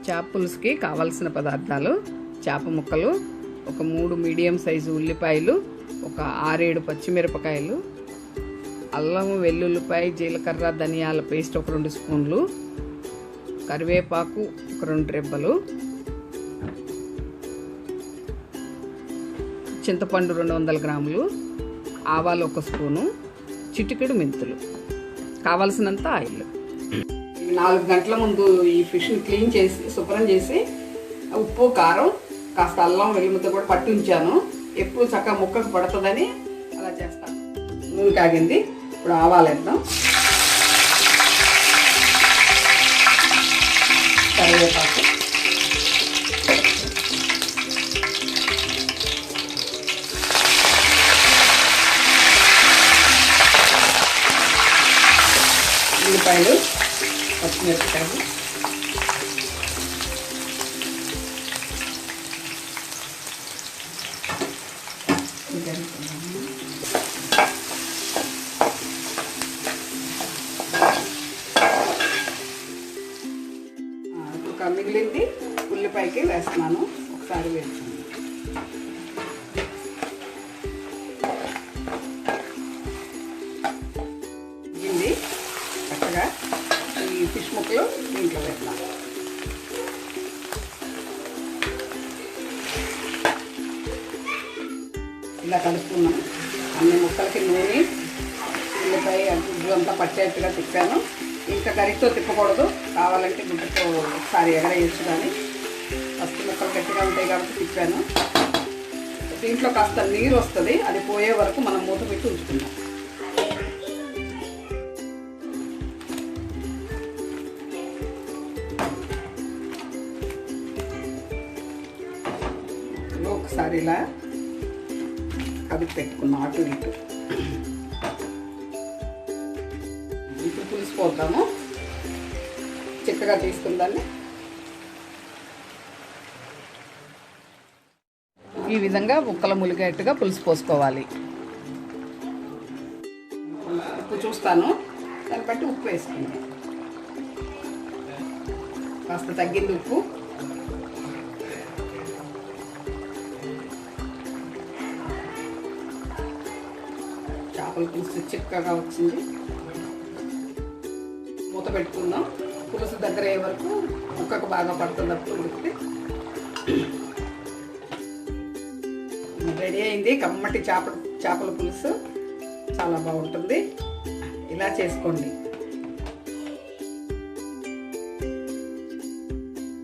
చేప పులుసుకి కావాల్సిన పదార్థాలు: చేప ముక్కలు, ఒక 3 మీడియం సైజు ఉల్లిపాయలు, ఒక 6-7 పచ్చిమిరపకాయలు, అల్లం వెల్లుల్లిపాయ జీలకర్ర ధనియాల పేస్ట్ ఒక 2 స్పూన్లు, కరివేపాకు ఒక 2 రెబ్బలు, చింతపండు 200 గ్రాములు, ఆవాలు 1 స్పూను, చిటికెడు మెంతులు, కావలసినంత ఆయిల్. 4 గంటల ముందు ఈ ఫిష్ని క్లీన్ చేసి శుభ్రం చేసి ఉప్పు కారం కాస్త అల్లం వెల్లుల్లితో కూడా పట్టి ఉంచాను. ఎప్పుడు చక్కగా ముక్కకు పడుతుందని అలా చేస్తాను. నూనె కాగింది, ఇప్పుడు ఆవాలు వేద్దాం, కరివేపాకు, ఉల్లిపాయలు, పచ్చిమిరపకాయలు, ఒక మిగిలింది ఉల్లిపాయకి వేస్తున్నాను. ఒకసారి వేస్తాను. మిగిలింది చక్కగా ఈ ఫిష్ ముక్కలు దీంట్లో వేస్తాను. ఇలా కలుపుకున్నాను. అన్ని ముక్కలకి నూనె ఉల్లిపాయ గుడ్డు అంతా పట్టేట్టుగా తిప్పాను. ఇంకా గరిటతో తిప్పకూడదు, కావాలంటే గుడ్డతో ఒకసారి ఎగరేయచ్చు. కానీ ఫస్ట్ ముక్కలు గట్టిగా ఉంటాయి కాబట్టి తిప్పాను. దీంట్లో కాస్త నీరు వస్తుంది, అది పోయే వరకు మనం మూత పెట్టి ఉంచుకుందాం. ఒకసారి ఇలా కదిపి పెట్టుకున్నాం అటు ఇటు. ఇప్పుడు పులుసు పోద్దాము. చిక్కగా తీసుకుందాన్ని. ఈ విధంగా ముక్కలు ములిగేట్టుగా పులుసు పోసుకోవాలి. ఉప్పు చూస్తాను, దాన్ని బట్టి ఉప్పు వేసుకుందాం. కాస్త తగ్గింది ఉప్పు. చేపల పులుసు చిక్కగా వచ్చింది. మూత పెట్టుకుందాం. పులుసు దగ్గర అయ్యే వరకు ముక్కకు బాగా పడుతుంది. అప్పుడు ఉడికితే రెడీ అయింది. కమ్మటి చేపల పులుసు చాలా బాగుంటుంది. ఇలా చేసుకోండి.